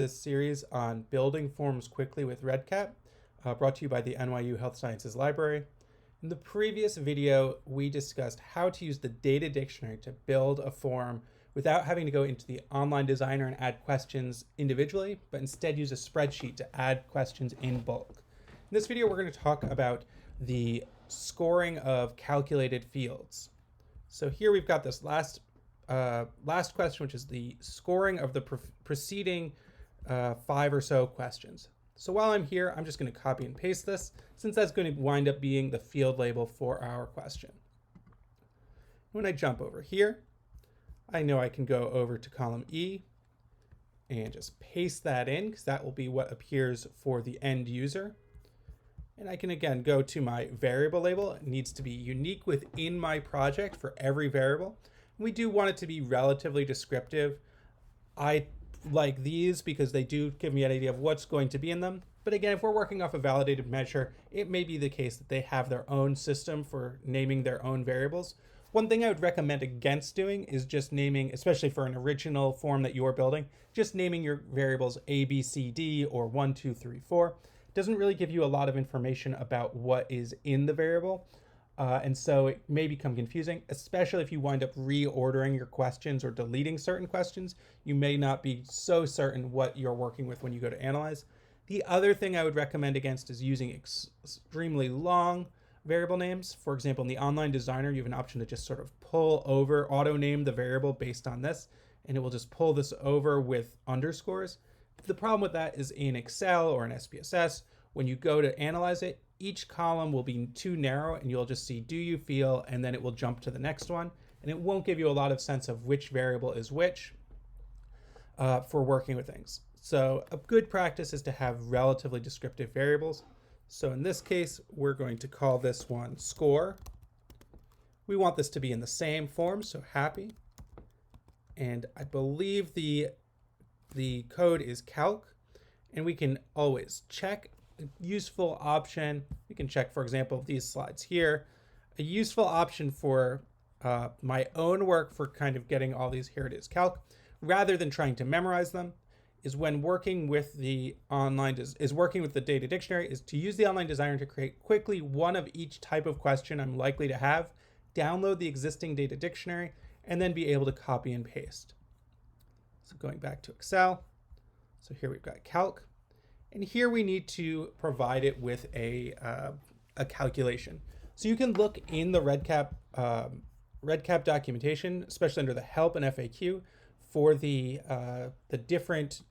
This series on building forms quickly with REDCap, brought to you by the NYU Health Sciences Library. In the previous video, we discussed how to use the data dictionary to build a form without having to go into the online designer and add questions individually, but instead use a spreadsheet to add questions in bulk. In this video, we're going to talk about the scoring of calculated fields. So here we've got this last question, which is the scoring of the preceding 5 or so questions. So while I'm here, I'm just going to copy and paste this, since that's going to wind up being the field label for our question. When I jump over here, I know I can go over to column E and just paste that in, because that will be what appears for the end user. And I can again go to my variable label. It needs to be unique within my project for every variable. We do want it to be relatively descriptive. I like these because they do give me an idea of what's going to be in them. But again, if we're working off a validated measure, it may be the case that they have their own system for naming their own variables. One thing I would recommend against doing is just naming, especially for an original form that you're building, just naming your variables A, B, C, D, or 1, 2, 3, 4. It doesn't really give you a lot of information about what is in the variable. And so it may become confusing, especially if you wind up reordering your questions or deleting certain questions. You may not be so certain what you're working with when you go to analyze. The other thing I would recommend against is using extremely long variable names. For example, in the online designer, you have an option to just sort of pull over, auto name the variable based on this, and it will just pull this over with underscores. The problem with that is in Excel or in SPSS, when you go to analyze it, each column will be too narrow and you'll just see do you feel, and then it will jump to the next one. And it won't give you a lot of sense of which variable is which for working with things. So a good practice is to have relatively descriptive variables. So in this case, we're going to call this one score. We want this to be in the same form, so happy. And I believe the code is calc, and we can always check a useful option. We can check, for example, these slides here. A useful option for my own work for kind of getting all these, here it is, calc, rather than trying to memorize them, is when working with the data dictionary, is to use the online designer to create quickly one of each type of question I'm likely to have, download the existing data dictionary, and then be able to copy and paste. So going back to Excel, so here we've got calc, and here we need to provide it with a calculation. So you can look in the REDCap documentation, especially under the help and FAQ, for the different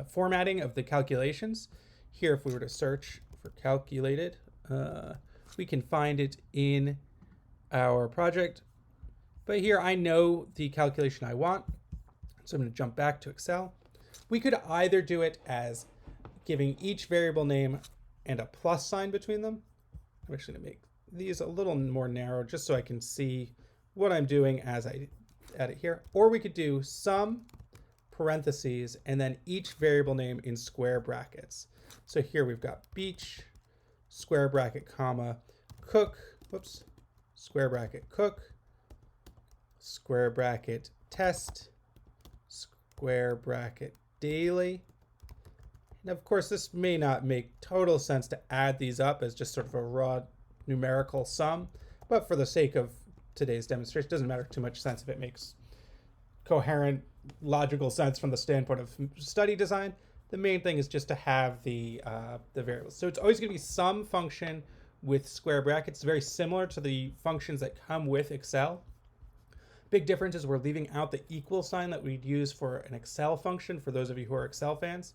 formatting of the calculations. Here, if we were to search for calculated, we can find it in our project. But here I know the calculation I want, so I'm going to jump back to Excel. We could either do it as giving each variable name and a plus sign between them. I'm actually going to make these a little more narrow just so I can see what I'm doing as I add it here. Or we could do sum, parentheses, and then each variable name in square brackets. So here we've got beach, square bracket, comma, cook, whoops, square bracket, cook, square bracket, test, square bracket, daily. And of course, this may not make total sense to add these up as just sort of a raw numerical sum, but for the sake of today's demonstration, it doesn't matter too much sense if it makes coherent, logical sense from the standpoint of study design. The main thing is just to have the variables. So it's always going to be some function with square brackets, very similar to the functions that come with Excel. Big difference is we're leaving out the equal sign that we'd use for an Excel function for those of you who are Excel fans.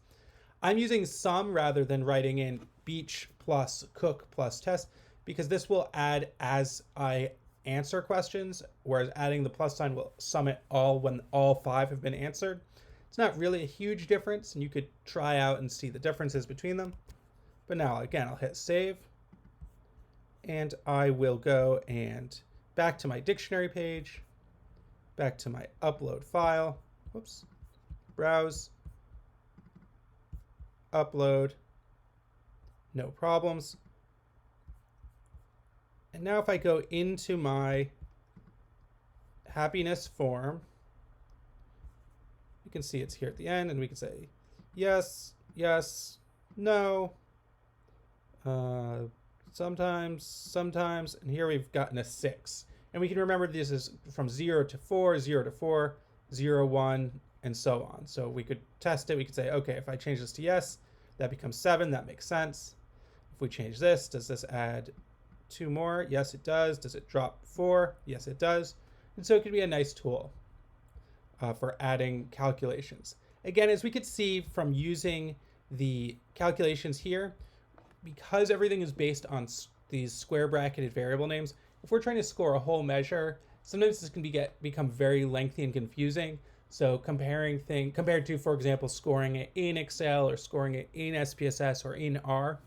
I'm using sum rather than writing in beach plus cook plus test, because this will add as I answer questions, whereas adding the plus sign will sum it all when all 5 have been answered. It's not really a huge difference, and you could try out and see the differences between them. But now, again, I'll hit save, and I will go and back to my dictionary page, back to my upload file, whoops, browse, upload, no problems. And now if I go into my happiness form, You can see it's here at the end, and we can say yes, yes, no, sometimes, and here we've gotten a 6. And we can remember this is from 0 to 4, 0 to 4, 0, 1, and so on. So we could test it. We could say, okay, if I change this to yes, that becomes 7. That makes sense. If we change this, does this add 2 more? Yes, it does. Does it drop 4? Yes, it does. And so it could be a nice tool for adding calculations. Again, as we could see from using the calculations here, because everything is based on these square bracketed variable names, if we're trying to score a whole measure, sometimes this can become very lengthy and confusing. So compared to, for example, scoring it in Excel or scoring it in SPSS or in R,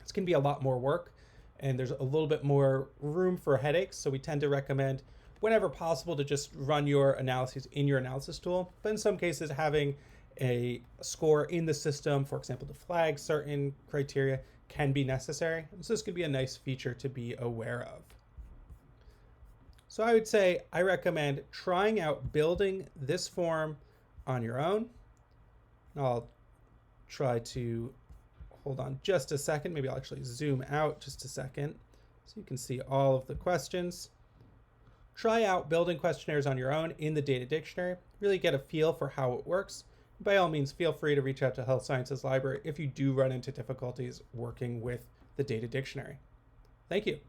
this can be a lot more work, and there's a little bit more room for headaches. So we tend to recommend, whenever possible, to just run your analyses in your analysis tool. But in some cases, having a score in the system, for example, to flag certain criteria, can be necessary. So this could be a nice feature to be aware of. So I would say I recommend trying out building this form on your own. I'll try to hold on just a second. Maybe I'll actually zoom out just a second so you can see all of the questions. Try out building questionnaires on your own in the data dictionary. Really get a feel for how it works. By all means, feel free to reach out to Health Sciences Library if you do run into difficulties working with the data dictionary. Thank you.